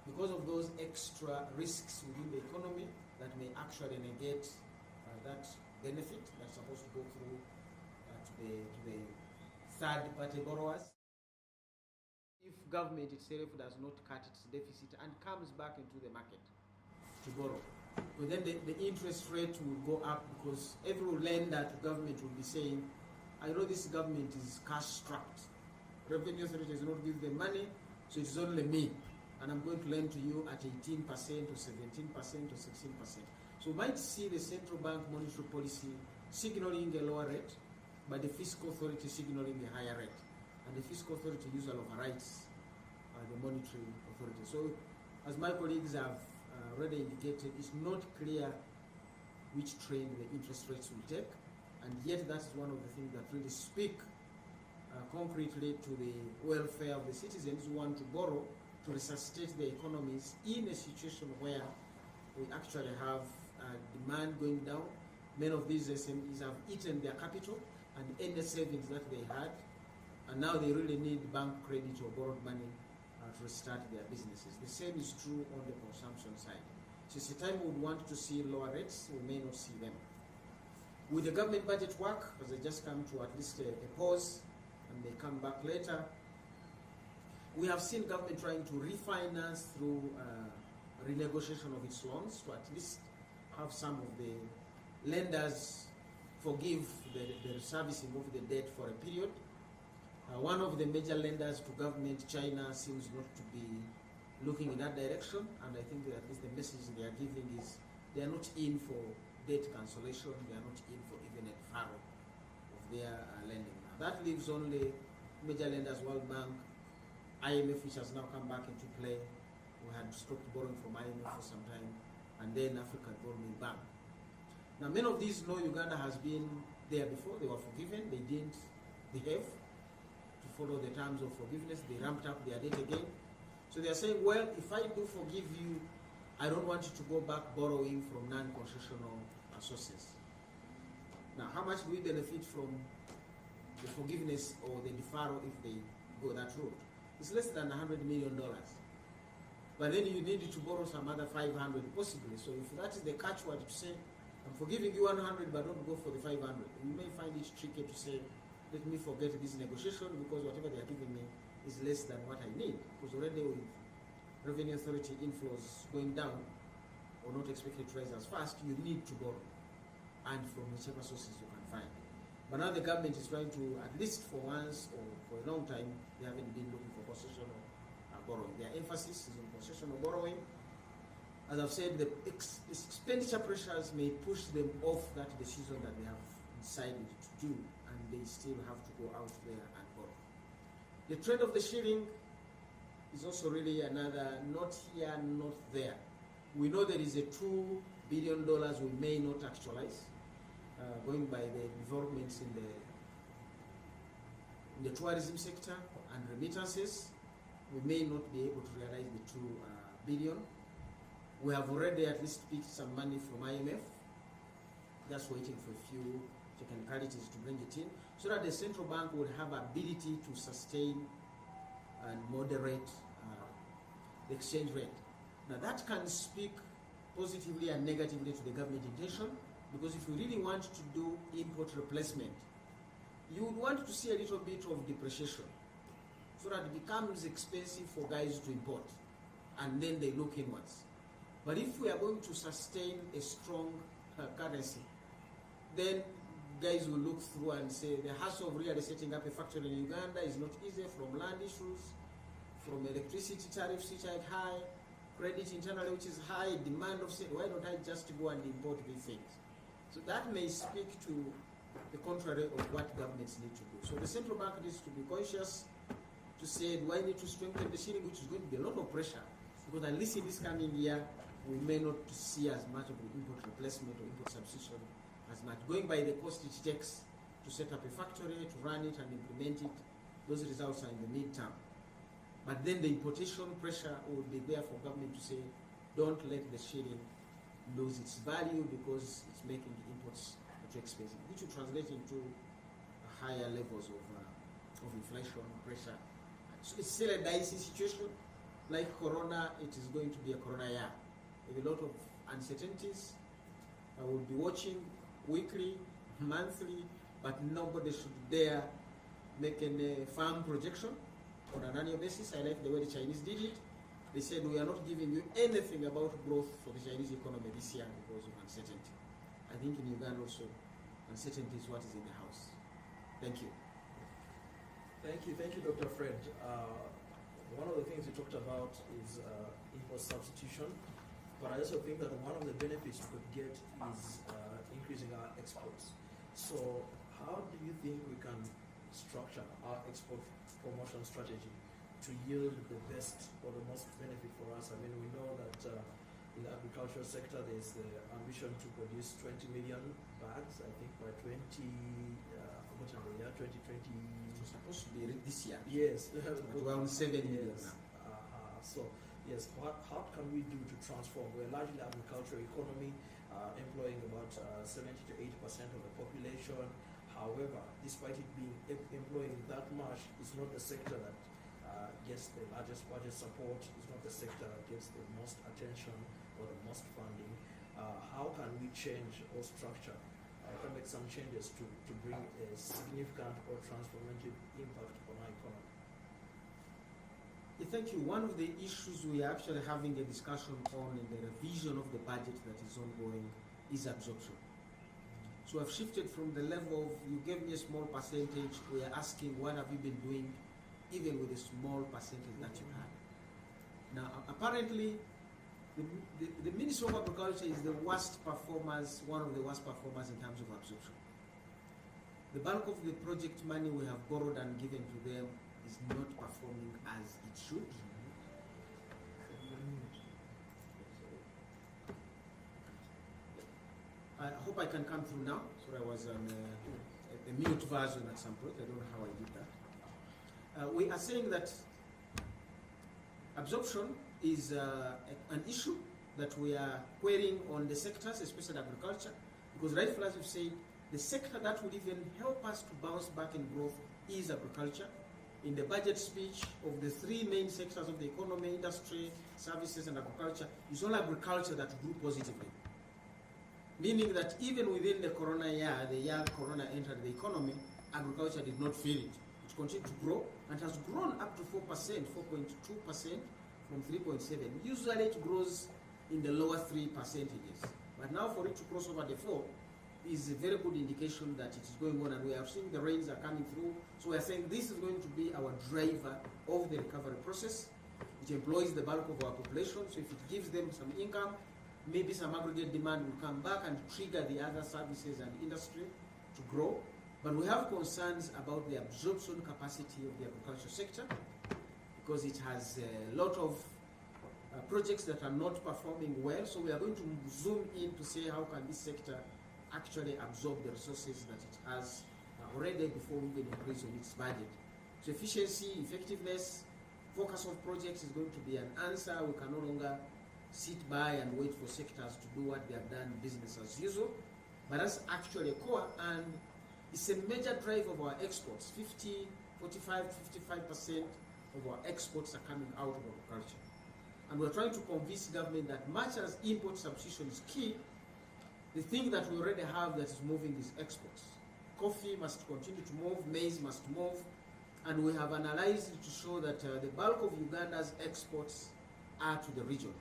because of those extra risks within the economy that may actually negate that benefit that's supposed to go through to the third-party borrowers. If government itself does not cut its deficit and comes back into the market to borrow, but then the interest rate will go up, because every lender to government will be saying, I know this government is cash-strapped. Revenue Authority does not give them money, so it's only me. And I'm going to lend to you at 18% or 17% or 16%. So you might see the central bank monetary policy signaling a lower rate, but the fiscal authority signaling a higher rate. And the fiscal authority usually overrides the monetary authority. So, as my colleagues have already indicated, it's not clear which trend the interest rates will take, and yet that's one of the things that really speak concretely to the welfare of the citizens who want to borrow to resuscitate their economies in a situation where we actually have demand going down. Many of these SMEs have eaten their capital and any savings that they had, and now they really need bank credit or borrowed money to restart their businesses. The same is true on the consumption side. So it's a time we would want to see lower rates, we may not see them. With the government budget work, as they just come to at least a pause, and they come back later, we have seen government trying to refinance through renegotiation of its loans to at least have some of the lenders forgive the servicing of the debt for a period. One of the major lenders to government, China, seems not to be looking in that direction, and I think that at least the message they are giving is they are not in for debt cancellation, they are not in for even a deferral of their lending. Now, that leaves only major lenders, World Bank, IMF, which has now come back into play. We had stopped borrowing from IMF for some time, and then African Development Bank. Now, many of these know Uganda has been there before. They were forgiven. They didn't behave to follow the terms of forgiveness. They ramped up their debt again. So they are saying, well, if I do forgive you, I don't want you to go back borrowing from non-concessional sources. Now, how much do we benefit from the forgiveness or the deferral if they go that route? It's less than $100 million. But then you need to borrow some other 500 possibly. So if that is the catchword to say, I'm forgiving you 100, but don't go for the 500. You may find it tricky to say, let me forget this negotiation because whatever they are giving me is less than what I need. Because already with revenue authority inflows going down or not expected to rise as fast, you need to borrow, and from whichever sources you can find. But now the government is trying to, at least for once or for a long time, they haven't been looking for concessional borrowing. Their emphasis is on concessional borrowing. As I've said, the expenditure pressures may push them off that decision that they have decided to do, and they still have to go out there and borrow. The trend of the shilling is also really another not here, not there. We know there is a $2 billion we may not actualize, going by the developments in the tourism sector and remittances. We may not be able to realize the $2 billion. We have already at least picked some money from IMF, just waiting for a few technicalities to bring it in, so that the central bank will have ability to sustain and moderate the exchange rate. Now that can speak positively and negatively to the government intention, because if you really want to do import replacement, you would want to see a little bit of depreciation, so that it becomes expensive for guys to import, and then they look inwards. But if we are going to sustain a strong currency, then guys will look through and say the hassle of really setting up a factory in Uganda is not easy, from land issues, from electricity tariffs which are high, credit internally which is high, demand of why don't I just go and import these things? So that may speak to the contrary of what governments need to do. So the central bank needs to be conscious to say, do I need to strengthen the shilling, which is going to be a lot of pressure, because at least in this coming year, we may not see as much of the import replacement or import substitution as much. Going by the cost it takes to set up a factory, to run it and implement it, those results are in the midterm. But then the importation pressure will be there for government to say, don't let the shilling lose its value because it's making the imports too expensive, which will translate into higher levels of inflation pressure. So it's still a dicey situation, like Corona, it is going to be a Corona year with a lot of uncertainties. I will be watching weekly, monthly, but nobody should dare make a firm projection on an annual basis. I like the way the Chinese did it. They said, we are not giving you anything about growth for the Chinese economy this year because of uncertainty. I think in Uganda also, uncertainty is what is in the house. Thank you. Thank you, Dr. Fred. One of the things you talked about is import substitution, but I also think that one of the benefits we could get is increasing our exports. So how do you think we can structure our export promotion strategy to yield the best or the most benefit for us? I mean, we know that in the agricultural sector, there's the ambition to produce 20 million bags, I think by 2020. It's supposed to be this year. Yes. Around 7 years yes. now. So, yes, how can we do to transform? We're largely agricultural economy, employing about 70 to 80% of the population. However, despite it being employing that much, it's not the sector that gets the largest budget support. It's not the sector that gets the most attention or the most funding. How can we change or structure? Can make some changes to bring a significant or transformative impact on our economy? Thank you. One of the issues we are actually having a discussion on in the revision of the budget that is ongoing is absorption. So I've shifted from the level of, you gave me a small percentage, we are asking what have you been doing even with the small percentage that you had. Now apparently the Ministry of Agriculture is the worst performers, one of the worst performers in terms of absorption. The bulk of the project money we have borrowed and given to them is not performing as it should. I hope I can come through now. Sorry, I was on a mute version at some point. I don't know how I did that. We are saying that absorption is an issue that we are querying on the sectors, especially agriculture, because rightfully as you say, the sector that will even help us to bounce back in growth is agriculture. In the budget speech of the three main sectors of the economy, industry, services, and agriculture, it's all agriculture that grew positively. Meaning that even within the Corona year, the year Corona entered the economy, agriculture did not feel it. It continued to grow and has grown up to 4%, 4.2% from 3.7. Usually it grows in the lower 3%. But now for it to cross over the 4 is a very good indication that it is going on, and we are seeing the rains are coming through. So we are saying this is going to be our driver of the recovery process. It employs the bulk of our population, so if it gives them some income, maybe some aggregate demand will come back and trigger the other services and industry to grow. But we have concerns about the absorption capacity of the agriculture sector because it has a lot of projects that are not performing well. So we are going to zoom in to say how can this sector actually absorb the resources that it has already before we even increase on its budget. So efficiency, effectiveness, focus of projects is going to be an answer. We can no longer sit by and wait for sectors to do what they have done business as usual. But that's actually a core, and it's a major drive of our exports. 45 to 55% of our exports are coming out of agriculture. And we're trying to convince government that much as import substitution is key, the thing that we already have that is moving is exports. Coffee must continue to move, maize must move, and we have analyzed it to show that the bulk of Uganda's exports are to the region.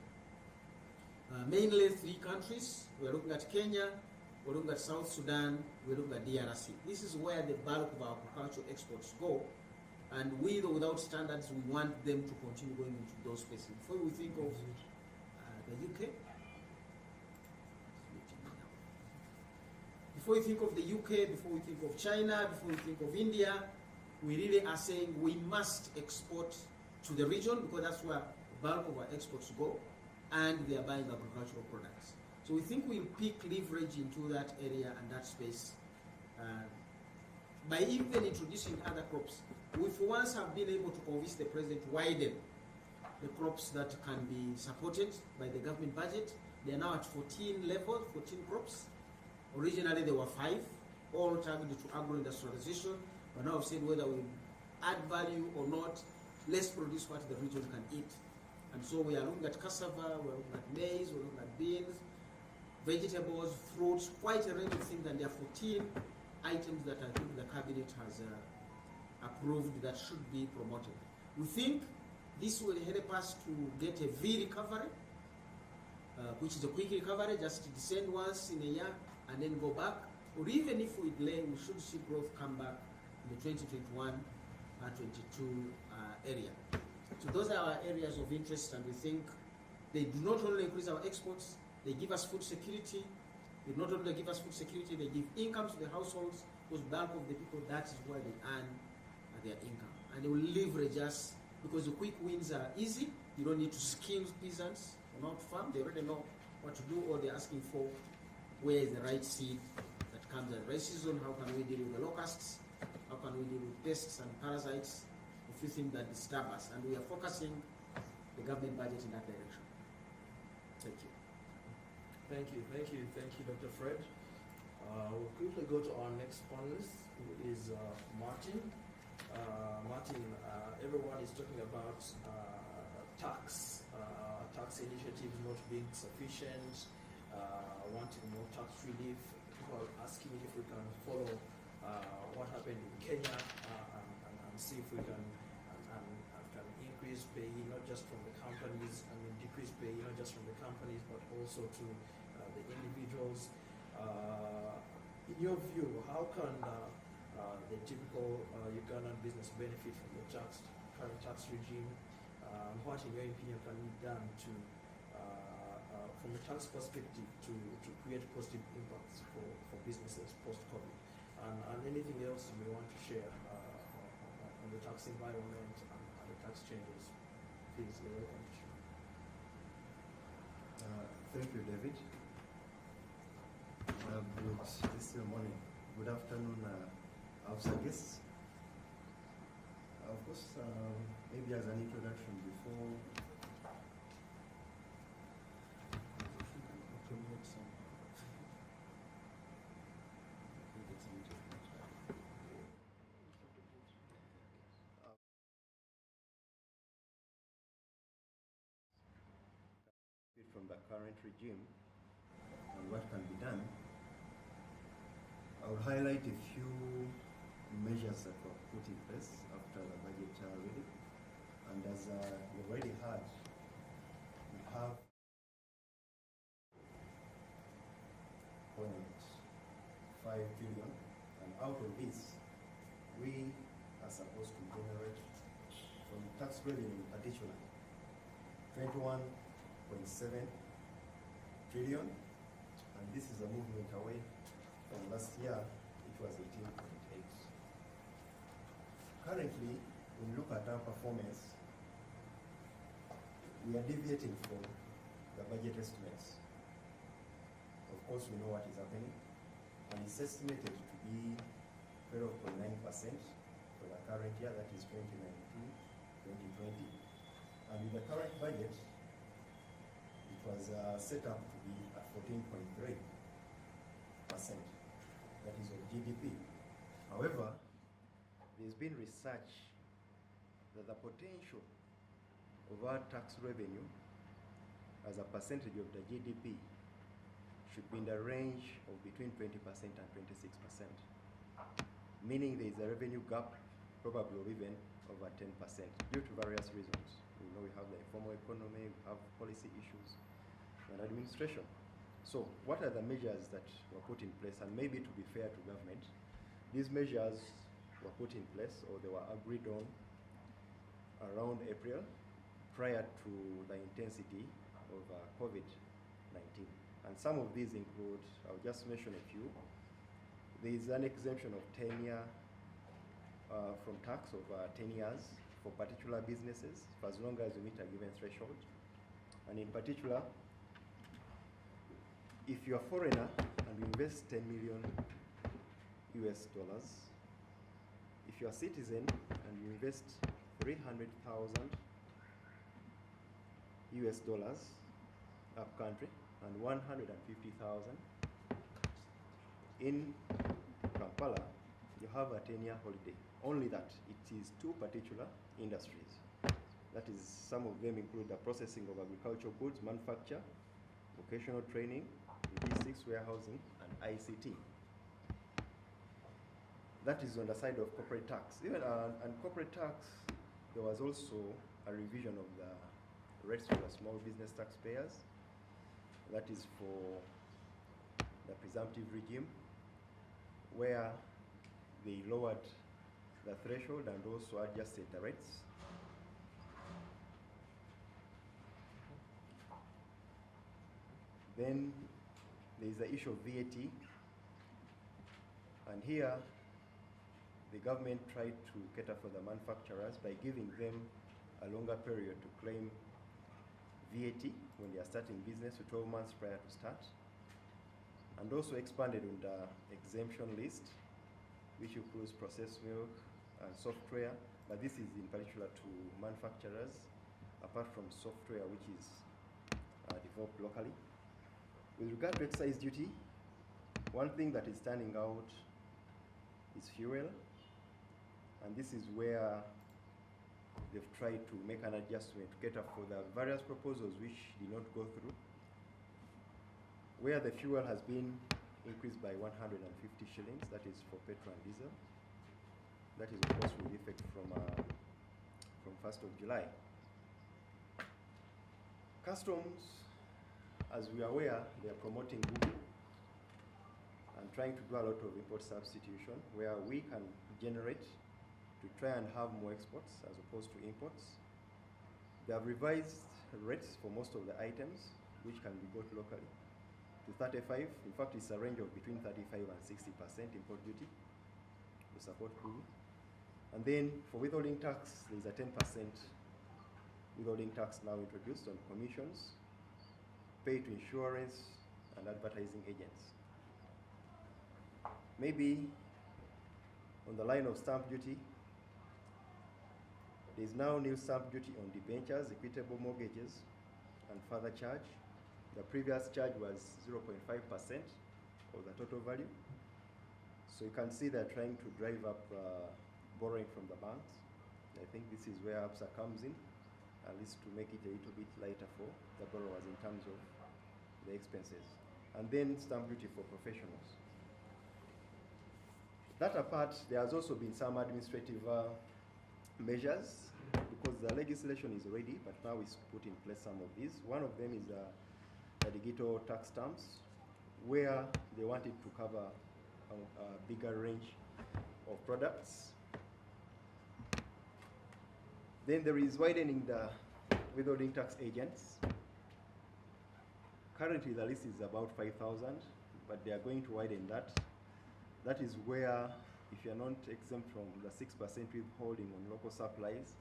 Mainly 3 countries. We're looking at Kenya, we're looking at South Sudan, we're looking at DRC. This is where the bulk of our agricultural exports go, and with or without standards, we want them to continue going into those places. Before we think of the UK, before we think of the UK, before we think of China, before we think of India, we really are saying we must export to the region because that's where the bulk of our exports go, and they are buying agricultural products. So we think we'll pick leverage into that area and that space by even introducing other crops. We for once have been able to convince the president to widen the crops that can be supported by the government budget. They are now at 14 levels, 14 crops. Originally there were 5, all targeted to agro-industrialization, but now I've said whether we add value or not, let's produce what the region can eat. And so we are looking at cassava, we're looking at maize, we're looking at beans, vegetables, fruits, quite a range of things, and there are 14 items that I think the cabinet has approved that should be promoted. We think this will help us to get a V recovery, which is a quick recovery, just descend once in a year and then go back. Or even if we delay, we should see growth come back in the 2021-22 area. So those are our areas of interest, and we think they do not only increase our exports, they give us food security. They not only give us food security, they give income to the households, because bulk of the people, that is where they earn their income. And they will leverage us, because the quick wins are easy. You don't need to scheme peasants on how to farm. They already know what to do. All they're asking for, where is the right seed that comes at the right season, how can we deal with the locusts, how can we deal with pests and parasites, a few things that disturb us. And we are focusing the government budget in that direction. Thank you. Thank you, Dr. Fred. We'll quickly go to our next panelist, who is Martin. Martin, everyone is talking about tax initiatives not being sufficient, wanting more tax relief. People are asking if we can follow what happened in Kenya and see if we can increase pay not just from the companies, decrease pay not just from the companies, but also to the individuals. In your view, how can the typical Ugandan business benefit from the current tax regime? What, in your opinion, can be done to, from a tax perspective, to create positive impacts for businesses post-COVID? And anything else you may want to share on the tax environment and the tax changes, please, you're welcome to share. Thank you, David. This morning. Good afternoon, Absa guests. Of course, maybe as an introduction before. From the current regime and what can be done, I will highlight a few measures that were put in place after the budget reading. And as you already heard, we have 0.5 billion, and out of this, we are supposed to generate, from tax revenue in particular, 21.7 trillion, and this is a movement away from last year. It was 18.8. Currently, when you look at our performance, we are deviating from the budget estimates. Of course, we know what is happening, and it's estimated to be 12.9% for the current year, that is 2019-2020. And with the current budget, it was set up to be at 14.3%, that is of GDP. However, there's been research that the potential of our tax revenue as a percentage of the GDP should be in the range of between 20% and 26%, meaning there is a revenue gap probably of even over 10% due to various reasons. We know we have the informal economy, we have policy issues and administration. So what are the measures that were put in place? And maybe to be fair to government, these measures were put in place, or they were agreed on around April, prior to the intensity of COVID-19. And some of these include, I'll just mention a few. There is an exemption of 10 year from tax of 10 years for particular businesses, for as long as you meet a given threshold. And in particular, if you're a foreigner and you invest 10 million US dollars, if you're a citizen and you invest 300,000 US dollars up country and 150,000 in Kampala, you have a 10-year holiday. Only that it is two particular industries. That is, some of them include the processing of agricultural goods, manufacture, vocational training, logistics, warehousing, and ICT. That is on the side of corporate tax. Even and corporate tax, there was also a revision of the rates for the small business taxpayers. That is for the presumptive regime, where they lowered the threshold and also adjusted the rates. Then there is the issue of VAT, and here the government tried to cater for the manufacturers by giving them a longer period to claim VAT when they are starting business, to 12 months prior to start, and also expanded on the exemption list, which includes processed milk and software, but this is in particular to manufacturers, apart from software which is developed locally. With regard to excise duty, one thing that is standing out is fuel, and this is where they've tried to make an adjustment to cater for the various proposals which did not go through, where the fuel has been increased by 150 shillings, that is for petrol and diesel. That is, of course, with effect from 1st of July. Customs, as we are aware, they are promoting Google and trying to do a lot of import substitution, where we can generate to try and have more exports as opposed to imports. They have revised rates for most of the items which can be bought locally to 35. In fact, it's a range of between 35 and 60% import duty to support Google. And then for withholding tax, there's a 10% withholding tax now introduced on commissions paid to insurance and advertising agents. Maybe on the line of stamp duty, there is now new stamp duty on debentures, equitable mortgages, and further charge. The previous charge was 0.5% of the total value. So you can see they're trying to drive up borrowing from the banks. I think this is where Absa comes in, at least to make it a little bit lighter for the borrowers in terms of the expenses. And then stamp duty for professionals. That apart, there has also been some administrative measures, because the legislation is ready, but now it's put in place some of these. One of them is the digital tax stamps, where they wanted to cover a bigger range of products. Then there is widening the withholding tax agents. Currently the list is about 5,000, but they are going to widen that. That is where, if you're not exempt from the 6% withholding on local supplies,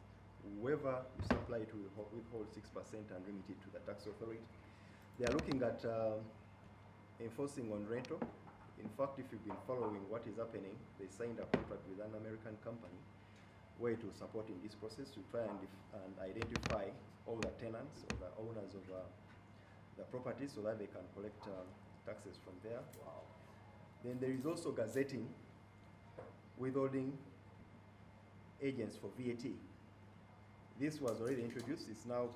whoever you supply to will withhold 6% and remit it to the tax authority. They are looking at enforcing on rental. In fact, if you've been following what is happening, they signed a contract with an American company where to support in this process to try and identify all the tenants or the owners of the property so that they can collect taxes from there. Wow. Then there is also gazetting withholding agents for VAT. This was already introduced. It's now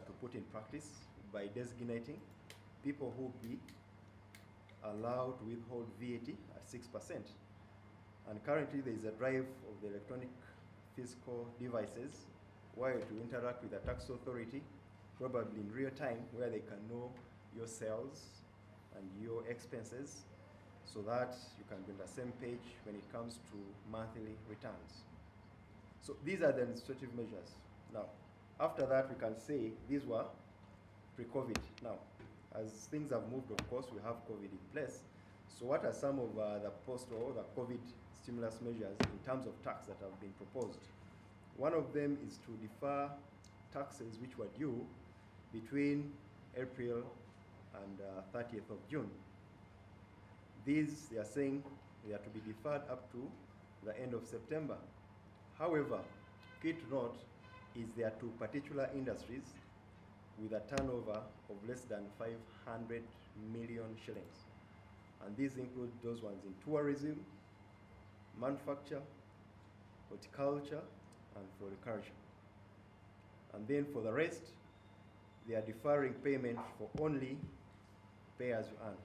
to put in practice by designating people who will be allowed to withhold VAT at 6%. And currently there is a drive of the electronic fiscal devices where to interact with the tax authority, probably in real time, where they can know your sales and your expenses, so that you can be on the same page when it comes to monthly returns. So these are the administrative measures. Now, after that, we can say these were pre-COVID. Now, as things have moved, of course, we have COVID in place. So what are some of the post or the COVID stimulus measures in terms of tax that have been proposed? One of them is to defer taxes which were due between April and 30th of June. These, they are saying, they are to be deferred up to the end of September. However, key to note is there are two particular industries with a turnover of less than 500 million shillings. And these include those ones in tourism, manufacture, horticulture, and floriculture. And then for the rest, they are deferring payment for only pay as you earn,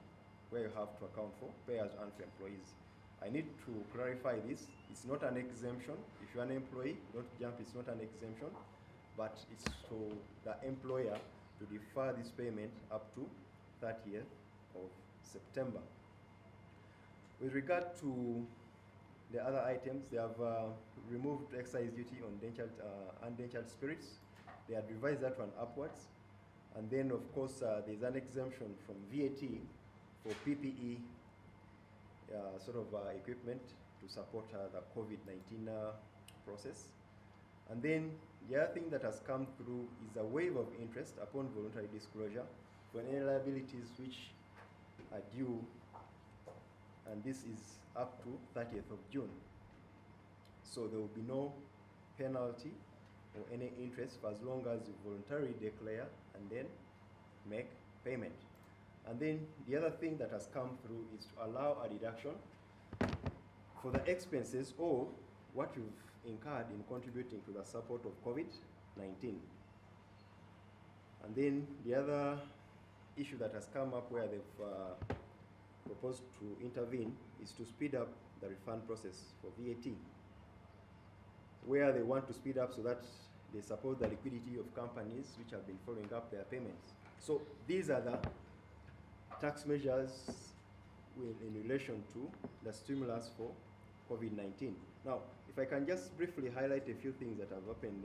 where you have to account for pay as you earn for employees. I need to clarify this. It's not an exemption. If you're an employee, don't jump, it's not an exemption, but it's for the employer to defer this payment up to 30th of September. With regard to the other items, they have removed excise duty on undentured spirits. They had revised that one upwards. And then, of course, there's an exemption from VAT for PPE equipment to support the COVID-19 process. And then the other thing that has come through is a waiver of interest upon voluntary disclosure for any liabilities which are due, and this is up to 30th of June. So there will be no penalty or any interest for as long as you voluntarily declare and then make payment. And then the other thing that has come through is to allow a deduction for the expenses or what you've incurred in contributing to the support of COVID-19. And then the other issue that has come up where they've proposed to intervene is to speed up the refund process for VAT, where they want to speed up so that they support the liquidity of companies which have been following up their payments. So these are the tax measures in relation to the stimulus for COVID-19. Now, if I can just briefly highlight a few things that have happened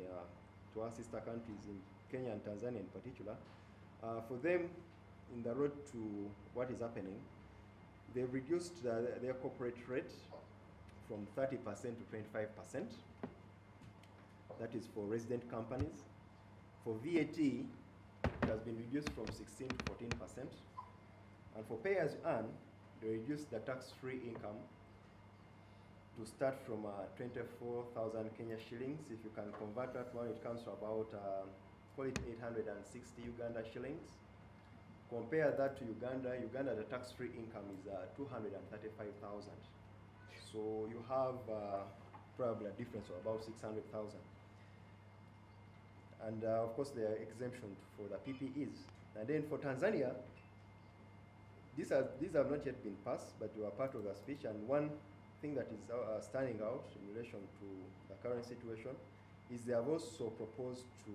to our sister countries in Kenya and Tanzania in particular. For them, in the road to what is happening, they've reduced their corporate rate from 30% to 25%. That is for resident companies. For VAT, it has been reduced from 16 to 14%. And for pay as you earn, they reduced the tax-free income to start from 24,000 Kenya shillings. If you can convert that one, it comes to about, call it 860 Uganda shillings. Compare that to Uganda. Uganda, the tax-free income is 235,000. So you have probably a difference of about 600,000. And of course, there are exemptions for the PPEs. And then for Tanzania, these have not yet been passed, but they were part of the speech. And one thing that is standing out in relation to the current situation is they have also proposed to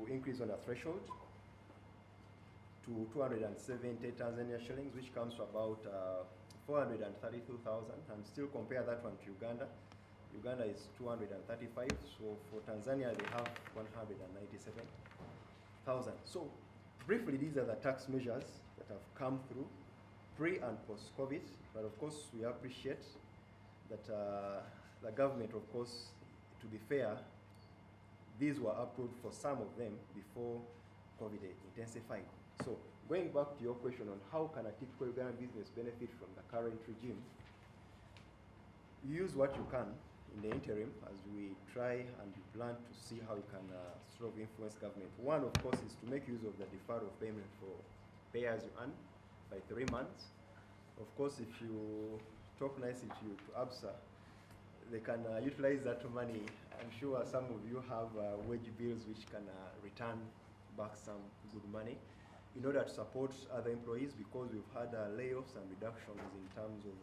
increase on the threshold to 270 Tanzania shillings, which comes to about 432,000, and still compare that one to Uganda. Uganda is 235, so for Tanzania they have 197,000. So briefly, these are the tax measures that have come through pre and post-COVID, but of course we appreciate that the government, of course, to be fair, these were approved for some of them before COVID intensified. So going back to your question on how can a typical Ugandan business benefit from the current regime, use what you can in the interim as we try and plan to see how we can influence government. One, of course, is to make use of the deferral of payment for pay as you earn by 3 months. Of course, if you talk nicely to Absa, they can utilize that money. I'm sure some of you have wage bills which can return back some good money in order to support other employees, because we've had layoffs and reductions in terms of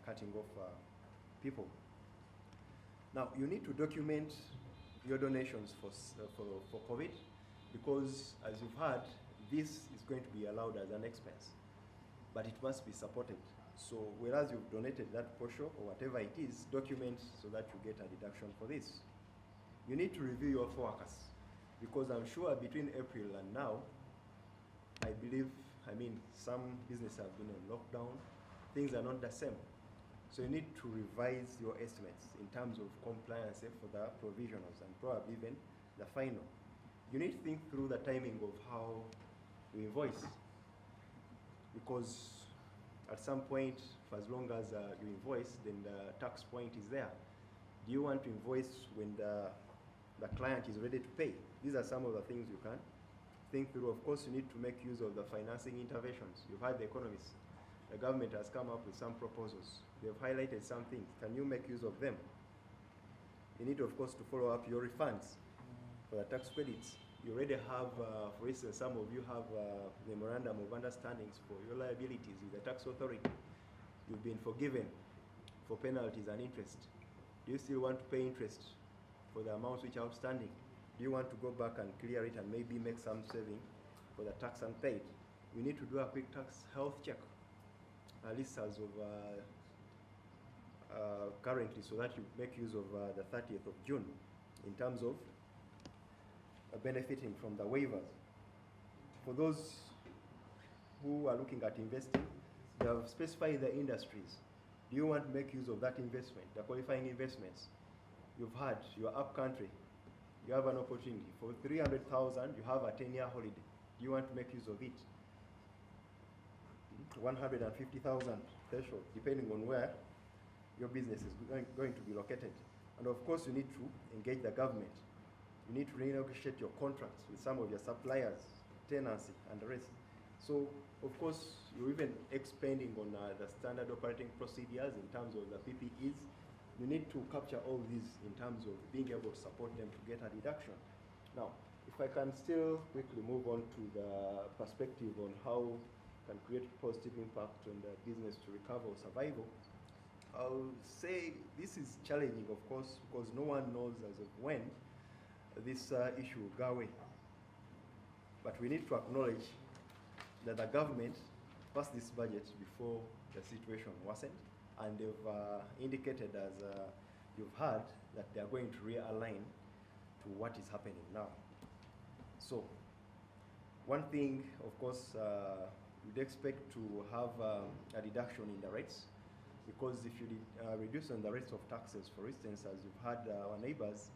cutting off people. Now, you need to document your donations for COVID, because as you've heard, this is going to be allowed as an expense, but it must be supported. So whereas you've donated that portion or whatever it is, document so that you get a deduction for this. You need to review your forecast, because I'm sure between April and now, some businesses have been on lockdown, things are not the same. So you need to revise your estimates in terms of compliance for the provisionals and probably even the final. You need to think through the timing of how you invoice, because at some point, for as long as you invoice, then the tax point is there. Do you want to invoice when the client is ready to pay? These are some of the things you can think through. Of course, you need to make use of the financing interventions. You've had the economists. The government has come up with some proposals. They've highlighted some things. Can you make use of them? You need, of course, to follow up your refunds. for the tax credits. You already have, for instance, some of you have memorandum of understandings for your liabilities with the tax authority. You've been forgiven for penalties and interest. Do you still want to pay interest for the amounts which are outstanding? Do you want to go back and clear it and maybe make some saving for the tax unpaid? We need to do a quick tax health check, at least as of currently, so that you make use of the 30th of June in terms of benefiting from the waivers. For those who are looking at investing, they have specified the industries. Do you want to make use of that investment, the qualifying investments? You've had your upcountry, you have an opportunity. For 300,000, you have a 10-year holiday. Do you want to make use of it? 150,000 threshold, depending on where your business is going to be located. And of course, you need to engage the government. You need to renegotiate your contracts with some of your suppliers, tenancy, and the rest. So, of course, you're even expanding on the standard operating procedures in terms of the PPEs. You need to capture all these in terms of being able to support them to get a deduction. Now, if I can still quickly move on to the perspective on how can create positive impact on the business to recover or survival, I'll say this is challenging, of course, because no one knows as of when this issue will go away. But we need to acknowledge that the government passed this budget before the situation worsened, and they've indicated, as you've heard, that they are going to realign to what is happening now. So, one thing, of course, we'd expect to have a reduction in the rates, because if you reduce on the rates of taxes, for instance, as you've had our neighbors,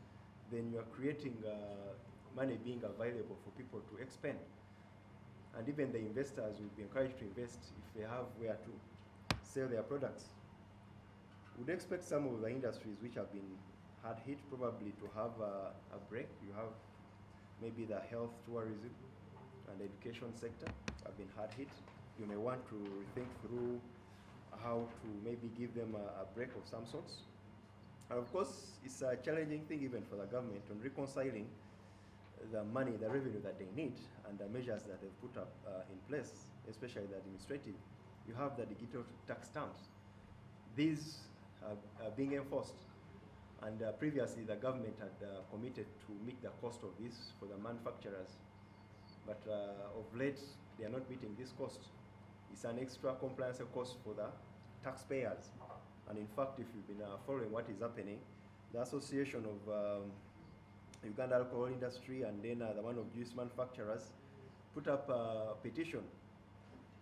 then you are creating money being available for people to expend. And even the investors will be encouraged to invest if they have where to sell their products. We'd expect some of the industries which have been hard hit probably to have a break. You have maybe the health, tourism, and education sector have been hard hit. You may want to think through how to maybe give them a break of some sorts. And of course, it's a challenging thing even for the government on reconciling the money, the revenue that they need, and the measures that they've put up in place, especially the administrative. You have the digital tax stamps. These are being enforced. And previously, the government had committed to meet the cost of this for the manufacturers. But of late, they are not meeting this cost. It's an extra compliance cost for the taxpayers. And in fact, if you've been following what is happening, the Association of Uganda Alcohol Industry and then the one of juice manufacturers put up a petition,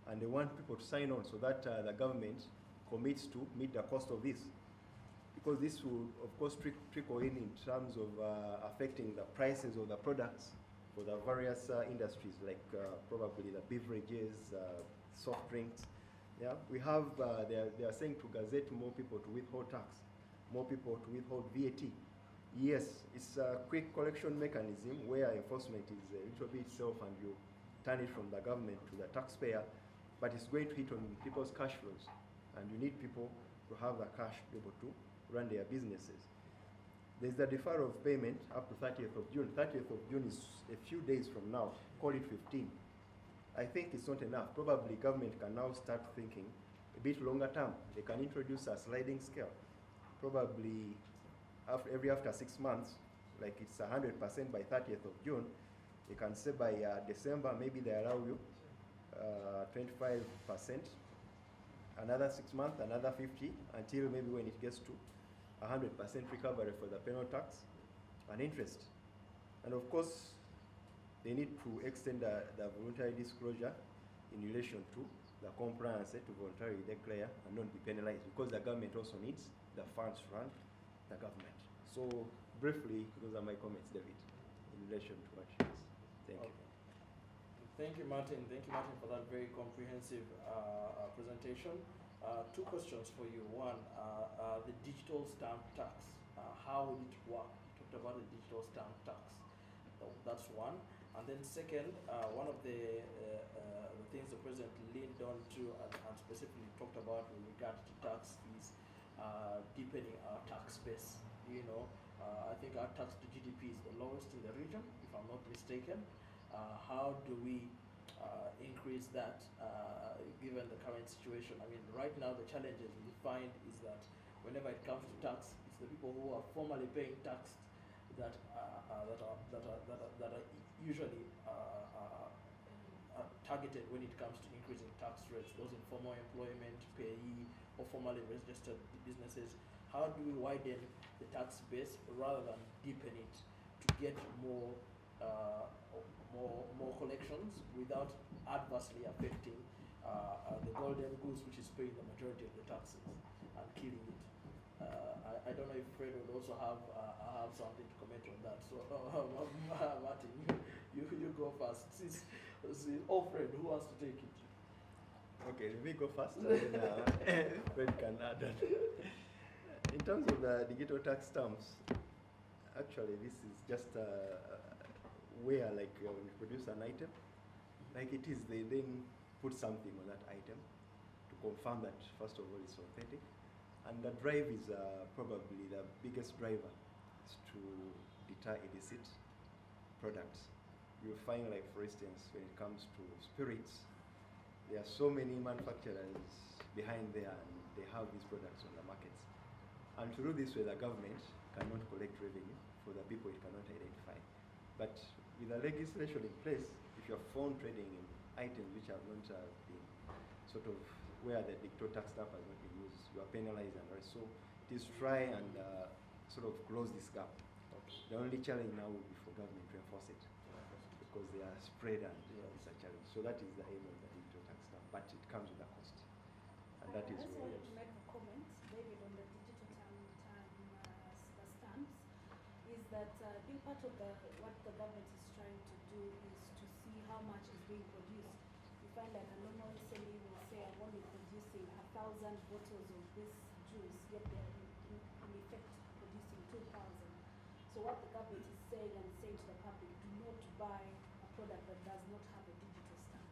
and they want people to sign on so that the government commits to meet the cost of this. Because this will, of course, trickle in terms of affecting the prices of the products for the various industries, like probably the beverages, soft drinks. Yeah, we have, they are saying to gazette more people to withhold tax, more people to withhold VAT. Yes, it's a quick collection mechanism where enforcement is a little bit itself, and you turn it from the government to the taxpayer, but it's going to hit on people's cash flows, and you need people to have the cash to be able to run their businesses. There's the deferral of payment up to 30th of June. 30th of June is a few days from now, call it 15. I think it's not enough. Probably government can now start thinking a bit longer term. They can introduce a sliding scale. Probably after 6 months, like it's 100% by 30th of June, they can say by December, maybe they allow you 25%, another 6 months, another 50, until maybe when it gets to 100% recovery for the penal tax and interest. And of course, they need to extend the voluntary disclosure in relation to the compliance to voluntarily declare and not be penalized, because the government also needs the funds to run the government. So briefly, those are my comments, David, in relation to what you asked. Thank you. Thank you, Martin. Thank you, Martin, for that very comprehensive presentation. Two questions for you. One, the digital stamp tax. How would it work? You talked about the digital stamp tax. That's one. And then second, one of the things the president leaned on to and specifically talked about with regard to tax is deepening our tax base. You know, I think our tax to GDP is the lowest in the region, if I'm not mistaken. How do we increase that given the current situation? I mean, right now the challenges we find is that whenever it comes to tax, it's the people who are formally paying tax that are usually targeted when it comes to increasing tax rates. Those in formal employment, payee, or formally registered businesses. How do we widen the tax base rather than deepen it to get more collections without adversely affecting the golden goose, which is paying the majority of the taxes, and killing it? I don't know if Fred would also have something to comment on that. So Martin, you go first. Fred, who wants to take it? Okay, let me go first, and then Fred can add on. In terms of the digital tax stamps, actually this is just where, like, when you produce an item, like it is, they then put something on that item to confirm that, first of all, it's authentic. And the drive is probably the biggest driver is to deter illicit products. You'll find, like, for instance, when it comes to spirits, there are so many manufacturers behind there, and they have these products on the markets. And through this way, the government cannot collect revenue for the people it cannot identify. But with the legislation in place, if you're found trading in items which have not been sort of where the digital tax stamp has not been used, you are penalized and rest. So it is try and sort of close this gap. Okay. The only challenge now would be for government to enforce it, because they are spread and it's a challenge. So that is the aim of the digital tax stamp, but it comes with a cost. And that is I also where wanted to make a comment, David, on the digital stamps, is that I think part of what the government is trying to do is to see how much is being produced. You find like a normal SME will say, I'm only producing 1,000 bottles of this juice, yet they're in effect producing 2,000. So what the government is saying to the public, do not buy a product that does not have a digital stamp.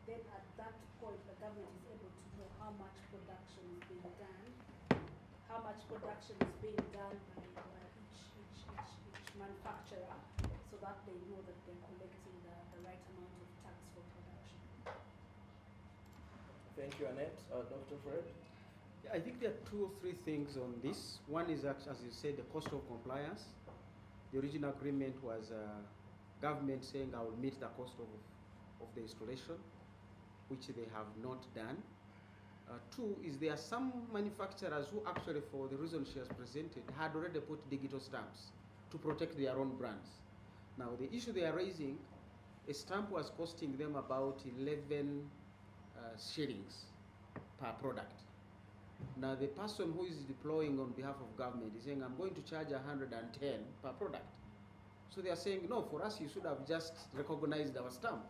Then at that point, the government is able to know how much production is being done, by each manufacturer, so that they know that they're collecting the right amount of tax for production. Thank you, Annette. Dr. Fred? I think there are 2 or 3 things on this. One is, as you said, the cost of compliance. The original agreement was government saying I will meet the cost of the installation, which they have not done. 2 is there are some manufacturers who actually, for the reason she has presented, had already put digital stamps to protect their own brands. Now the issue they are raising, a stamp was costing them about 11 shillings per product. Now the person who is deploying on behalf of government is saying, I'm going to charge 110 per product. So they are saying, no, for us you should have just recognized our stamp.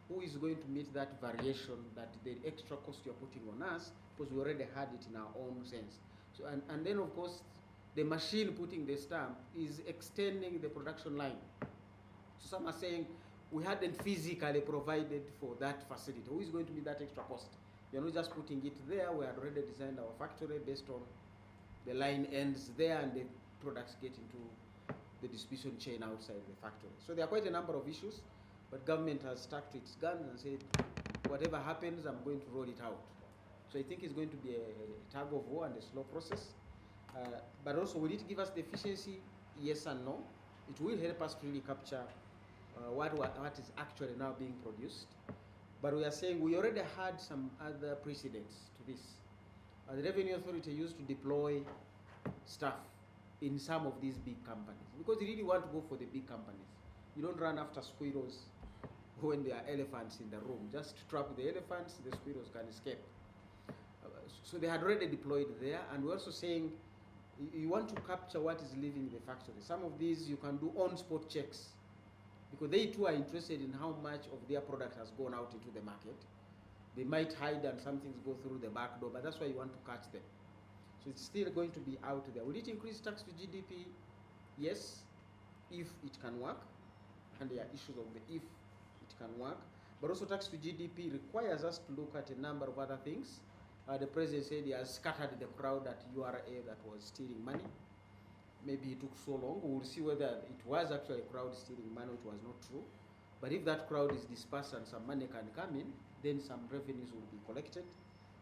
Who is going to meet that variation, that the extra cost you're putting on us, because we already had it in our own sense. So, and then of course, the machine putting the stamp is extending the production line. So some are saying, we hadn't physically provided for that facility. Who is going to meet that extra cost? You're not just putting it there. We had already designed our factory based on the line ends there and the products get into the distribution chain outside the factory. So there are quite a number of issues, but government has stuck to its guns and said, whatever happens, I'm going to roll it out. So I think it's going to be a tug of war and a slow process. But also, will it give us the efficiency? Yes and no. It will help us to really capture what is actually now being produced. But we are saying we already had some other precedents to this. The Revenue Authority used to deploy staff in some of these big companies, because you really want to go for the big companies. You don't run after squirrels when there are elephants in the room. Just trap the elephants, the squirrels can escape. So they had already deployed there, and we're also saying you want to capture what is leaving the factory. Some of these you can do on-spot checks, because they too are interested in how much of their product has gone out into the market. They might hide and some things go through the back door, but that's why you want to catch them. So it's still going to be out there. Will it increase tax to GDP? Yes, if it can work. And there are issues of the if it can work. But also tax to GDP requires us to look at a number of other things. The president said he has scattered the crowd at URA that was stealing money. maybe it took so long. We'll see whether it was actually a crowd stealing money, which was not true. But if that crowd is dispersed and some money can come in, then some revenues will be collected.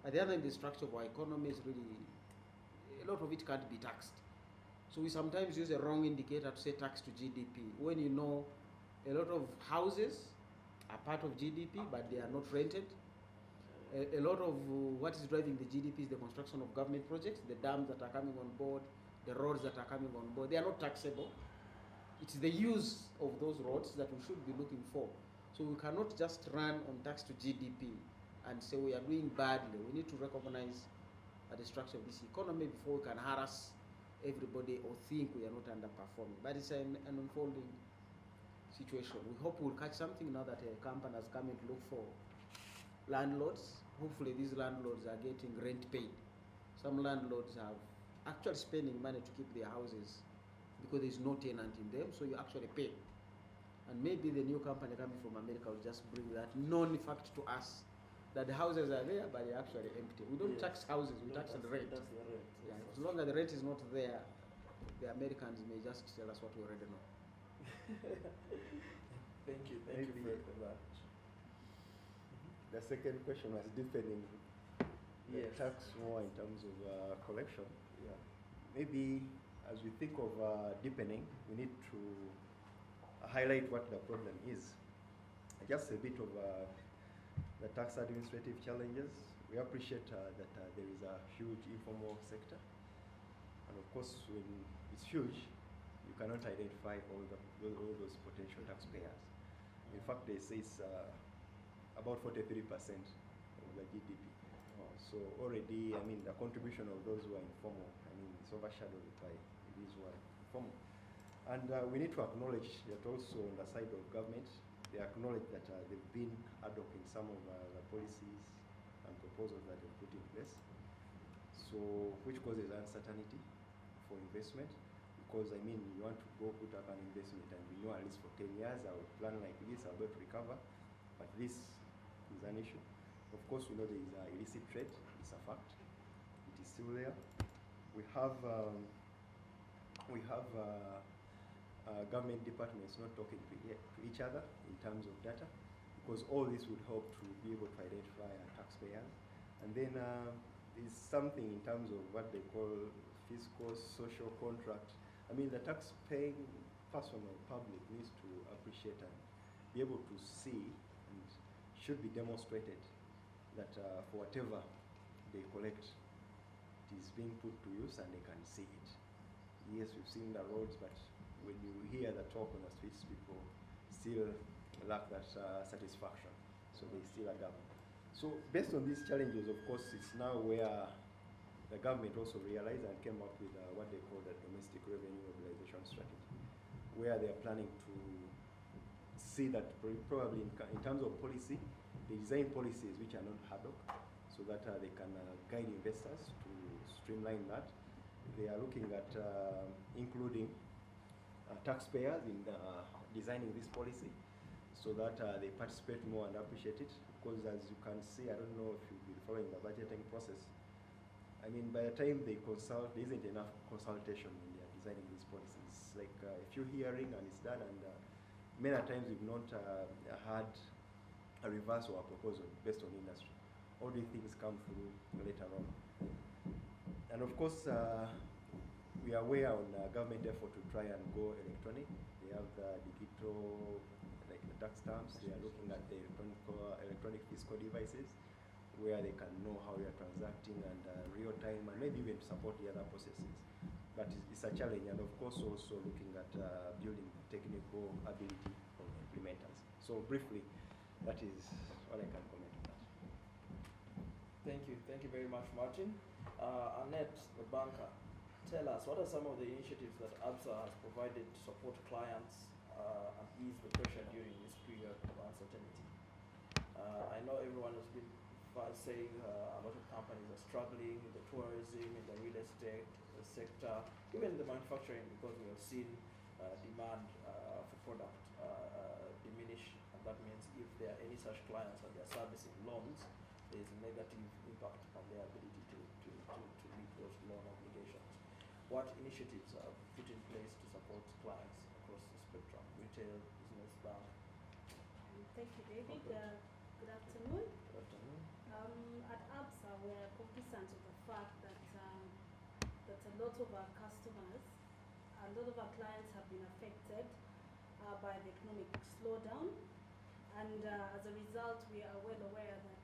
At the other end, the structure of our economy is really, a lot of it can't be taxed. So we sometimes use a wrong indicator to say tax to GDP, when you know a lot of houses are part of GDP, but they are not rented. A lot of what is driving the GDP is the construction of government projects, the dams that are coming on board, the roads that are coming on board. They are not taxable. It's the use of those roads that we should be looking for. So we cannot just run on tax to GDP and say we are doing badly. We need to recognize the structure of this economy before we can harass everybody or think we are not underperforming. But it's an unfolding situation. We hope we'll catch something now that a company has come in to look for landlords. Hopefully these landlords are getting rent paid. Some landlords have actually spending money to keep their houses because there's no tenant in them, so you actually pay. And maybe the new company coming from America will just bring that known fact to us, that the houses are there, but they're actually empty. We don't tax houses, we tax the rent. That's the rent. Yeah, as long as the rent is not there, the Americans may just tell us what we already know. Thank you Maybe- Fred, for that. The second question was deepening the Yes. tax more in terms of collection. Yeah. Maybe as we think of deepening, we need to highlight what the problem is. Just a bit of the tax administrative challenges. We appreciate that there is a huge informal sector. And of course, when it's huge, you cannot identify all those potential taxpayers. In fact, they say it's about 43% of the GDP. So already, I mean, the contribution of those who are informal, I mean, it's overshadowed by these who are informal. And we need to acknowledge that also on the side of government, they acknowledge that they've been adopting some of the policies and proposals that they've put in place. So, which causes uncertainty for investment. Because, I mean, you want to go put up an investment and you know at least for 10 years, I will plan like this, I'll be able to recover. But this is an issue. Of course, we know there is illicit trade. It's a fact. It is still there. We have government departments not talking to each other in terms of data, because all this would help to be able to identify taxpayers. And then there's something in terms of what they call fiscal social contract. I mean, the tax-paying person or public needs to appreciate and be able to see, and should be demonstrated, that for whatever they collect, it is being put to use and they can see it. Yes, we've seen the roads, but when you hear the talk on the streets, people still lack that satisfaction. So they still are government. So based on these challenges, of course, it's now where the government also realized and came up with what they call the domestic revenue mobilization strategy, where they are planning to see that probably in terms of policy, they design policies which are not ad hoc, so that they can guide investors to streamline that. They are looking at including taxpayers in designing this policy, so that they participate more and appreciate it. Because as you can see, I don't know if you've been following the budgeting process. I mean, by the time they consult, there isn't enough consultation when they are designing these policies. Like a few hearing and it's done, and many times we've not had a reverse or a proposal based on industry. All these things come through later on. And of course, we are aware on government effort to try and go electronic. They have the digital, like the tax stamps. They are looking at the electronic fiscal devices, where they can know how you are transacting and real time, and maybe even support the other processes. But it's a challenge, and of course also looking at building technical ability of implementers. So briefly, that is what I can comment on that. Thank you very much, Martin. Annette, the banker, tell us, what are some of the initiatives that Absa has provided to support clients and ease the pressure during this period of uncertainty? I know everyone has been saying a lot of companies are struggling in the tourism, in the real estate sector, even in the manufacturing, because we have seen demand for product diminish, and that means if there are any such clients and they are servicing loans, there is a negative impact on their ability to meet those loan obligations. What initiatives are put in clients across the spectrum, retail, business, bank. Thank you, David. Okay. Good afternoon. Good afternoon. At Absa, we are cognizant of the fact that that a lot of our customers, a lot of our clients have been affected by the economic slowdown, and as a result, we are well aware that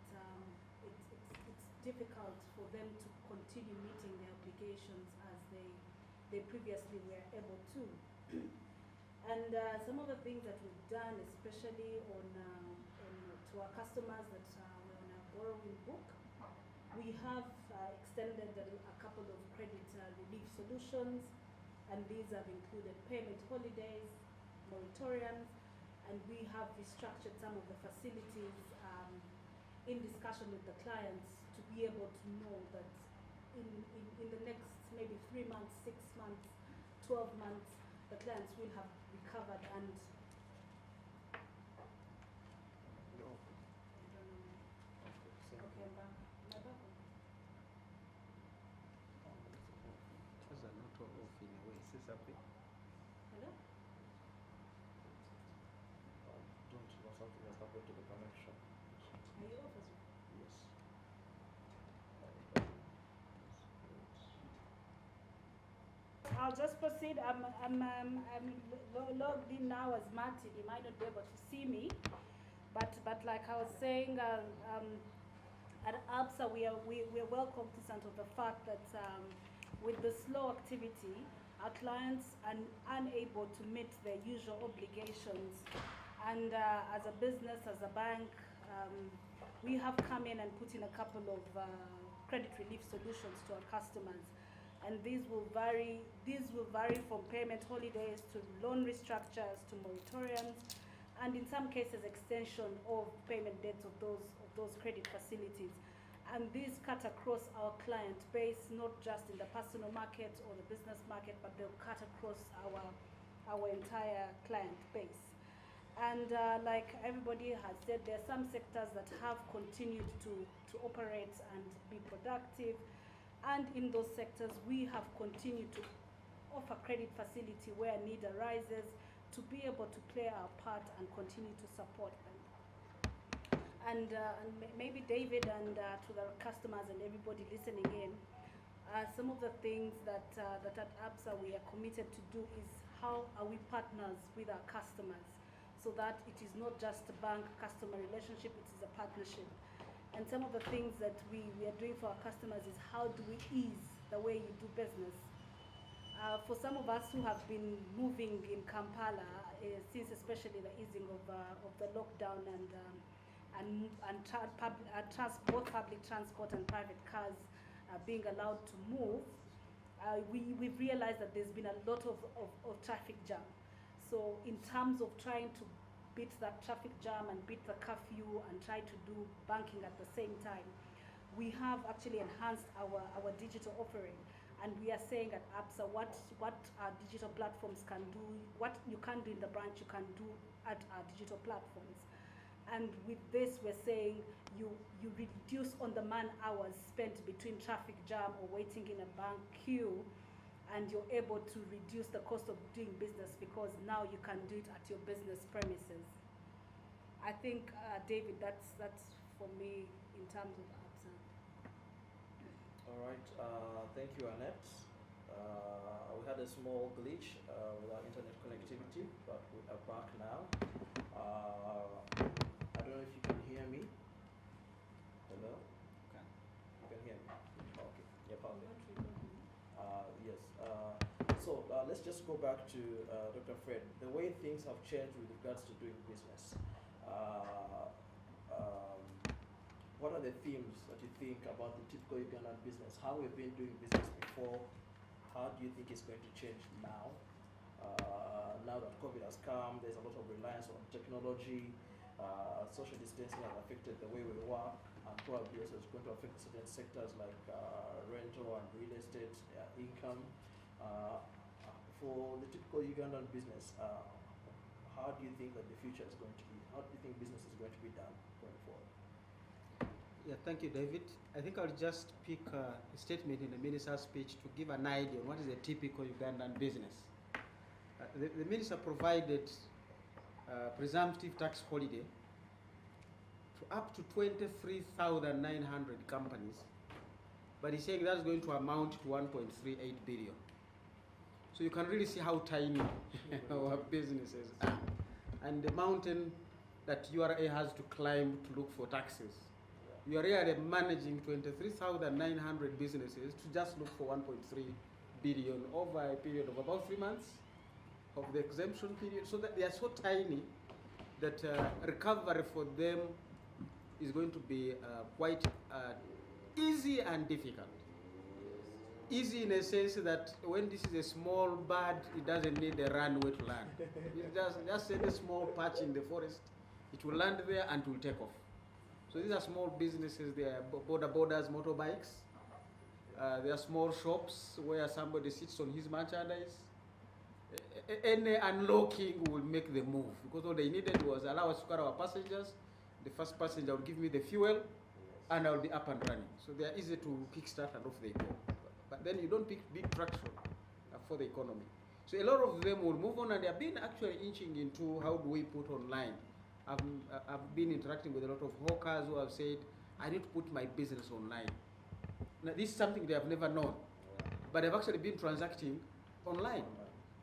it's difficult for them to continue meeting their obligations as they previously were able to. And some of the things that we've done, especially on to our customers that were on our borrowing book, we have extended a couple of credit relief solutions, and these have included payment holidays, moratoriums, and we have restructured some of the facilities in discussion with the clients to be able to know that in the next maybe 3 months, 6 months, 12 months, the clients will have recovered and okay, my back. It was a not off in a way. Is this something? Hello? Don't know something has happened to the connection. Are you off as well? Yes. I'll just proceed. I'm logged in now as Martin. You might not be able to see me, but like I was saying, at Absa we're well cognizant of the fact that with the slow activity, our clients are unable to meet their usual obligations, and as a business, as a bank, we have come in and put in a couple of credit relief solutions to our customers. And these will vary from payment holidays to loan restructures to moratoriums, and in some cases extension of payment dates of those credit facilities. And these cut across our client base, not just in the personal market or the business market, but they'll cut across our entire client base. And like everybody has said, there are some sectors that have continued to operate and be productive. And in those sectors, we have continued to offer credit facility where need arises to be able to play our part and continue to support them. And maybe David and to the customers and everybody listening in, some of the things that at Absa we are committed to do is how are we partners with our customers, so that it is not just a bank-customer relationship, it is a partnership. And some of the things that we are doing for our customers is how do we ease the way you do business. For some of us who have been moving in Kampala, since especially the easing of the lockdown both public transport and private cars being allowed to move, we've realized that there's been a lot of traffic jam. So in terms of trying to beat that traffic jam and beat the curfew and try to do banking at the same time, we have actually enhanced our digital offering, and we are saying at Absa what our digital platforms can do, what you can do in the branch you can do at our digital platforms. And with this, we're saying you reduce on the man hours spent between traffic jam or waiting in a bank queue, and you're able to reduce the cost of doing business because now you can do it at your business premises. I think, David, that's for me in terms of Absa. All right. Thank you, Annette. We had a small glitch with our internet connectivity, but we are back now. I don't know if you can hear me. Hello? Okay. You can hear me? Okay. Yeah, perfect. Yes. So let's just go back to Dr. Fred. The way things have changed with regards to doing business. What are the themes that you think about the typical Ugandan business? How we've been doing business before? How do you think it's going to change now? Now that COVID has come, there's a lot of reliance on technology. Social distancing has affected the way we work, and probably also it's going to affect certain sectors like rental and real estate income. For the typical Ugandan business, how do you think that the future is going to be? How do you think business is going to be done going forward? Yeah, thank you, David. I think I'll just pick a statement in the minister's speech to give an idea on what is a typical Ugandan business. The minister provided presumptive tax holiday to up to 23,900 companies, but he's saying that's going to amount to 1.38 billion. So you can really see how tiny our businesses are, and the mountain that URA has to climb to look for taxes. URA are managing 23,900 businesses to just look for 1.3 billion over a period of about 3 months of the exemption period, so that they are so tiny that recovery for them is going to be quite easy and difficult. Easy in a sense that when this is a small bird, it doesn't need a runway to land. It just send a small patch in the forest, it will land there and it will take off. So these are small businesses, they are borders, motorbikes. There are small shops where somebody sits on his merchandise. Any unlocking will make the move, because all they needed was allow us to carry our passengers. The first passenger will give me the fuel and I'll be up and running. So they are easy to kickstart and off they go. But then you don't pick big traction for the economy. So a lot of them will move on, and they have been actually inching into how do we put online. I've been interacting with a lot of hawkers who have said, I need to put my business online. Now, this is something they have never known, but they've actually been transacting online.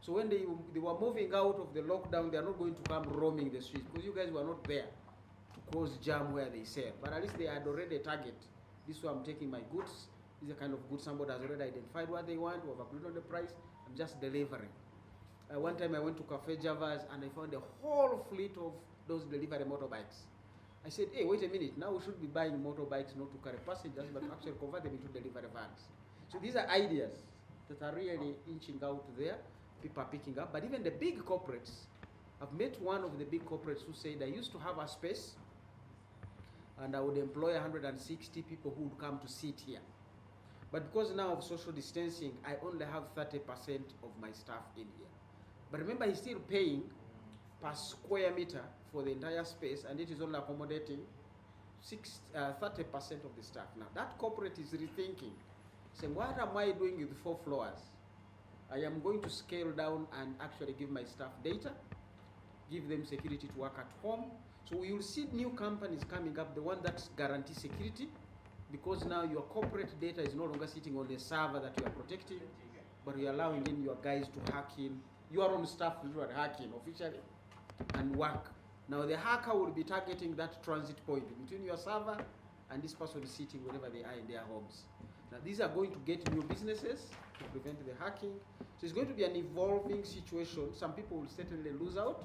So when they were moving out of the lockdown, they are not going to come roaming the streets, because you guys were not there to cause jam where they sell. But at least they had already a target. This is where I'm taking my goods. This is the kind of goods somebody has already identified what they want, or have agreed on the price. I'm just delivering. One time I went to Cafe Java's and I found a whole fleet of those delivery motorbikes. I said, hey, wait a minute, now we should be buying motorbikes not to carry passengers, but to actually convert them into delivery vans. So these are ideas that are really inching out there, people are picking up. But even the big corporates, I've met one of the big corporates who said, I used to have a space and I would employ 160 people who would come to sit here. But because now of social distancing, I only have 30% of my staff in here. But remember, he's still paying per square meter for the entire space, and it is only accommodating 30% of the staff. Now, that corporate is rethinking, saying, what am I doing with 4 floors? I am going to scale down and actually give my staff data, give them security to work at home. So you will see new companies coming up, the one that guarantees security, because now your corporate data is no longer sitting on the server that you are protecting, but you're allowing in your guys to hack in. Your own staff will hacking officially and work. Now the hacker will be targeting that transit point between your server and this person is sitting wherever they are in their homes. Now these are going to get new businesses to prevent the hacking. So it's going to be an evolving situation. Some people will certainly lose out.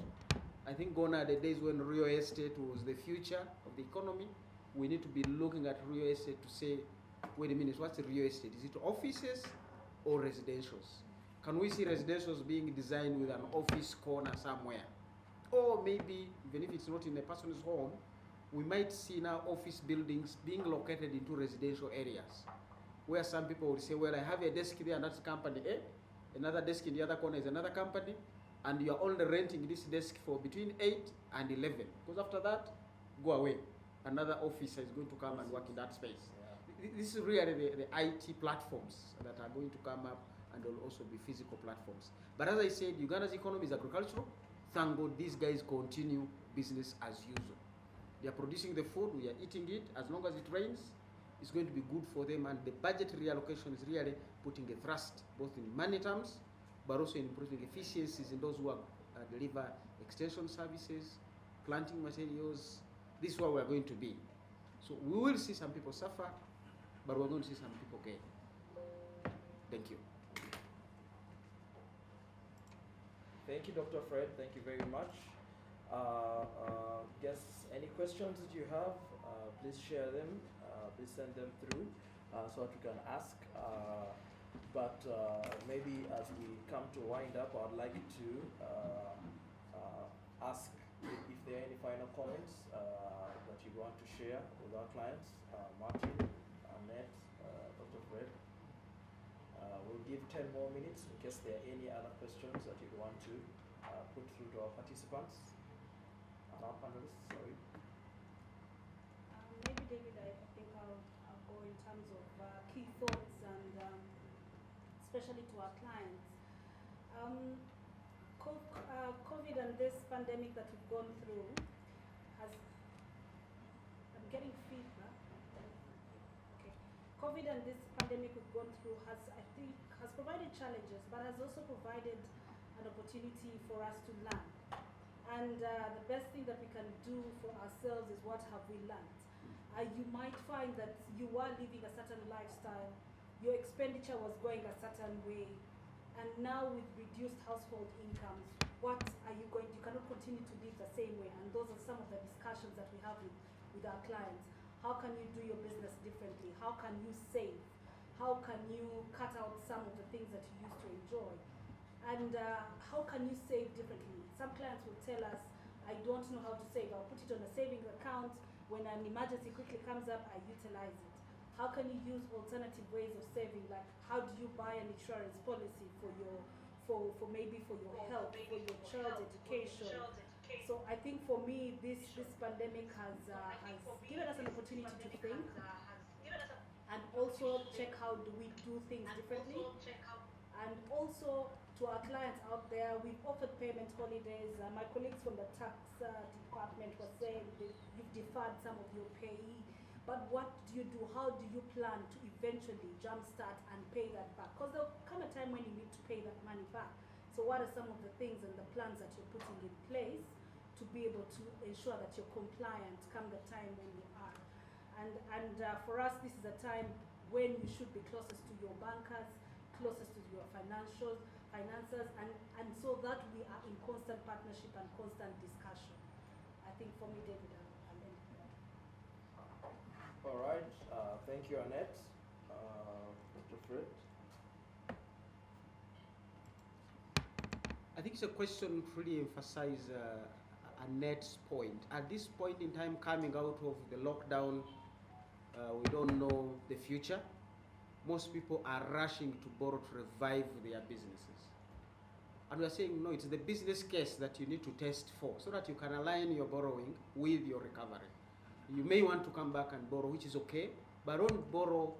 I think gone are the days when real estate was the future of the economy. We need to be looking at real estate to say, wait a minute, what's the real estate? Is it offices or residentials? Can we see residentials being designed with an office corner somewhere? Or maybe, even if it's not in a person's home, we might see now office buildings being located into residential areas, where some people will say, well, I have a desk there and that's company A, another desk in the other corner is another company, and you're only renting this desk for between 8 and 11, because after that, go away. Another officer is going to come and work in that space. Yeah. This is really the IT platforms that are going to come up, and there will also be physical platforms. But as I said, Uganda's economy is agricultural. Thank God these guys continue business as usual. They are producing the food, we are eating it. As long as it rains, it's going to be good for them, and the budget reallocation is really putting a thrust, both in money terms, but also in improving efficiencies in those who are, deliver extension services, planting materials. This is where we're going to be. So we will see some people suffer, but we're going to see some people gain. Thank you. Thank you, Dr. Fred. Thank you very much. Guests, any questions that you have, please share them. Please send them through so that we can ask. But maybe as we come to wind up, I'd like to ask if there are any final comments that you want to share with our clients. Martin, Annette, Dr. Fred. We'll give 10 more minutes in case there are any other questions that you'd want to put through to our participants and our panelists. Sorry. Maybe David, I think I'll go in terms of key thoughts and especially to our clients. COVID and this pandemic that we've gone through has, I'm getting feedback. Okay. COVID and this pandemic we've gone through has, I think, has provided challenges, but has also provided an opportunity for us to learn. And the best thing that we can do for ourselves is what have we learned. You might find that you are living a certain lifestyle, your expenditure was going a certain way, and now with reduced household incomes, what are you going to, you cannot continue to live the same way, and those are some of the discussions that we have with our clients. How can you do your business differently? How can you save? How can you cut out some of the things that you used to enjoy? And how can you save differently? Some clients will tell us, I don't know how to save. I'll put it on a savings account. When an emergency quickly comes up, I utilize it. How can you use alternative ways of saving? Like, how do you buy an insurance policy for your, for maybe for your health, for your child's education? So I think for me, this pandemic has given us an opportunity to think, and also check how do we do things differently. And also to our clients out there, we've offered payment holidays. My colleagues from the tax department were saying you've deferred some of your payee. But what do you do? How do you plan to eventually jumpstart and pay that back? Because there'll come a time when you need to pay that money back. So what are some of the things and the plans that you're putting in place to be able to ensure that you're compliant come the time when you are? And for us, this is a time when you should be closest to your bankers, closest to your finances, and so that we are in constant partnership and constant discussion. I think for me, David, I'll end there. All right. Thank you, Annette. Mr. Fred. I think it's a question to really emphasize Annette's point. At this point in time, coming out of the lockdown, we don't know the future. Most people are rushing to borrow to revive their businesses. And we are saying, no, it's the business case that you need to test for so that you can align your borrowing with your recovery. You may want to come back and borrow, which is okay, but don't borrow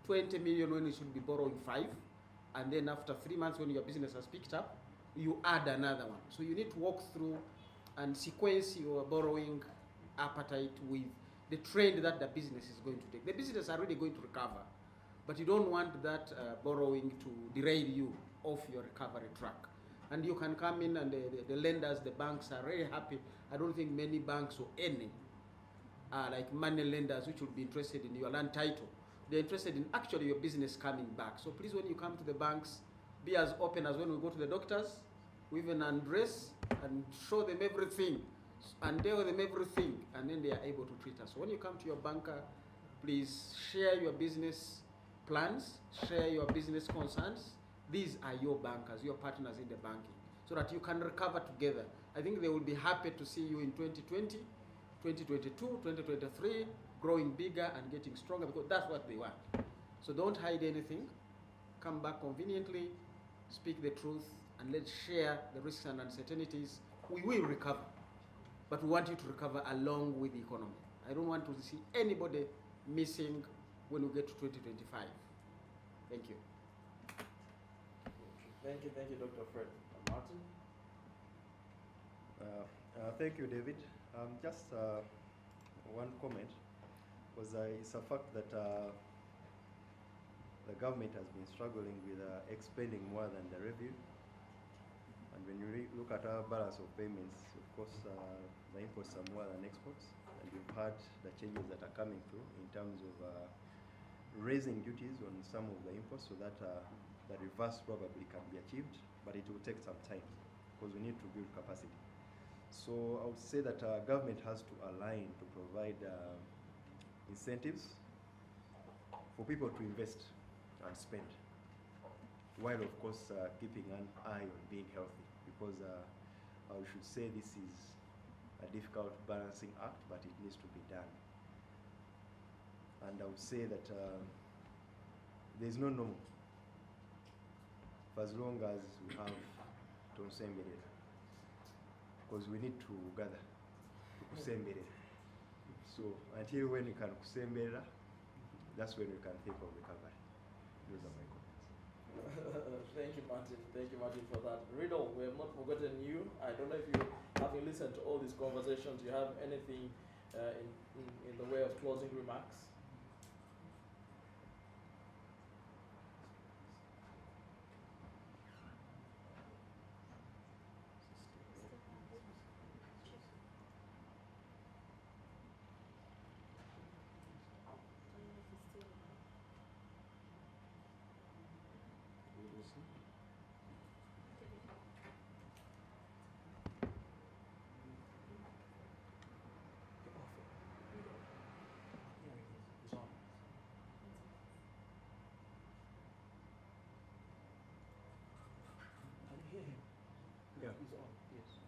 20 million when you should be borrowing 5. And then after 3 months when your business has picked up, you add another one. So you need to walk through and sequence your borrowing appetite with the trend that the business is going to take. The business are really going to recover, but you don't want that borrowing to derail you off your recovery track. And you can come in, and the lenders, the banks are very happy. I don't think many banks or any are like money lenders which would be interested in your land title. They're interested in actually your business coming back. So please, when you come to the banks, be as open as when we go to the doctors. We even undress and show them everything and tell them everything, and then they are able to treat us. So when you come to your banker, please share your business plans, share your business concerns. These are your bankers, your partners in the banking, so that you can recover together. I think they will be happy to see you in 2020, 2022, 2023, growing bigger and getting stronger, because that's what they want. So don't hide anything. Come back conveniently, speak the truth, and let's share the risks and uncertainties. We will recover, but we want you to recover along with the economy. I don't want to see anybody missing when we get to 2025. Thank you. Thank you, Dr. Fred. Martin? Thank you, David. Just one comment, was it's a fact that the government has been struggling with expending more than the revenue. And when you look at our balance of payments, of course, the imports are more than exports. And you've heard the changes that are coming through in terms of raising duties on some of the imports so that the reverse probably can be achieved, but it will take some time because we need to build capacity. So I would say that government has to align to provide incentives for people to invest and spend, while of course keeping an eye on being healthy, because I should say this is a difficult balancing act, but it needs to be done. And I would say that there is no normal for as long as we have Tonsemberera, because we need to gather to Kusembere. So until when we can Kusembera, that's when we can think of recovery. Those are my comments. Thank you, Martin. Thank you, Martin, for that. Riddle, we have not forgotten you. I don't know if you, having listened to all these conversations, you have anything in the way of closing remarks? It's on. Can you hear him? Yeah. He's on, yes.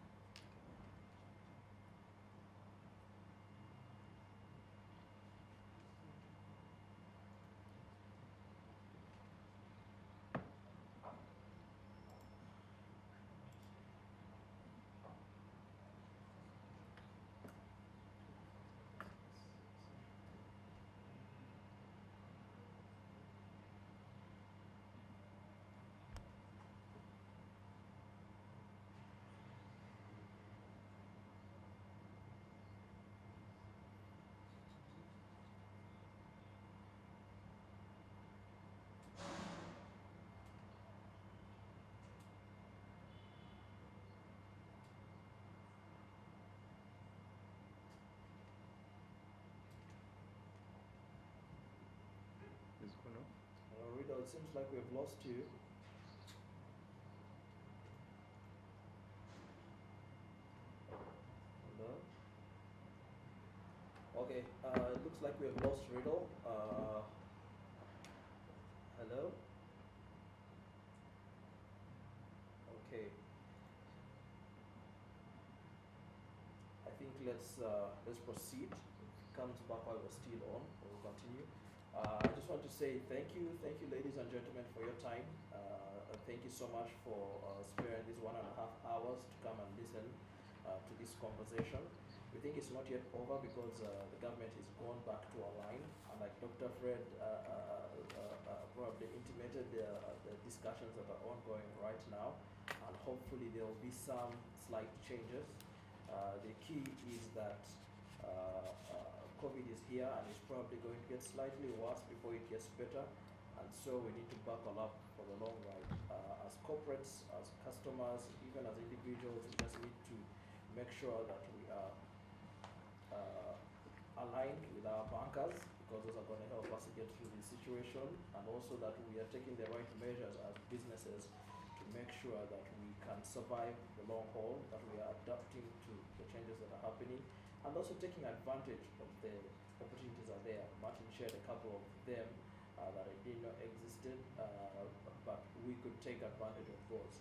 Is Kuno? Riddle, it seems like we've lost you. Hello? Okay, it looks like we have lost Riddle. Hello? Okay. I think let's proceed. If it comes back while we're still on, we'll continue. I just want to say thank you, ladies and gentlemen, for your time. Thank you so much for sparing these 1.5 hours to come and listen to this conversation. We think it's not yet over because the government is going back to align, and like Dr. Fred probably intimated, the discussions that are ongoing right now, and hopefully there will be some slight changes. The key is that COVID is here and it's probably going to get slightly worse before it gets better, and so we need to buckle up for the long ride. As corporates, as customers, even as individuals, we just need to make sure that we are aligned with our bankers, because those are going to help us to get through this situation, and also that we are taking the right measures as businesses to make sure that we can survive the long haul, that we are adapting to the changes that are happening, and also taking advantage of the opportunities that are there. Martin shared a couple of them that I didn't know existed, but we could take advantage of those.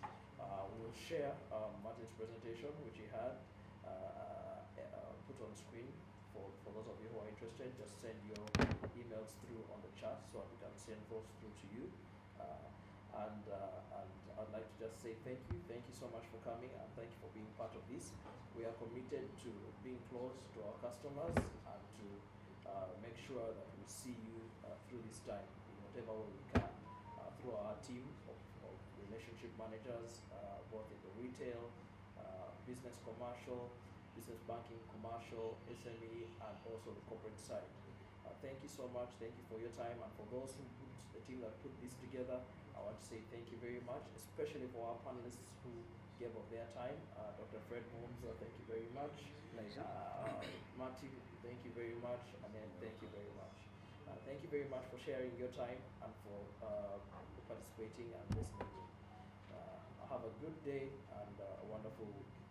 We'll share Martin's presentation, which he had put on screen for those of you who are interested. Just send your emails through on the chat so we can send those through to you. And I'd like to just say thank you so much for coming, and thank you for being part of this. We are committed to being close to our customers and to make sure that we see you through this time in whatever way we can, through our team of relationship managers, both in the retail, business commercial, business banking, commercial, SME, and also the corporate side. Thank you so much. Thank you for your time, and for those who put the team that put this together, I want to say thank you very much, especially for our panelists who gave of their time. Dr. Fred Holmes, thank you very much. Martin, thank you very much, and then thank you very much. Thank you very much for sharing your time and for participating and listening. Have a good day and a wonderful week.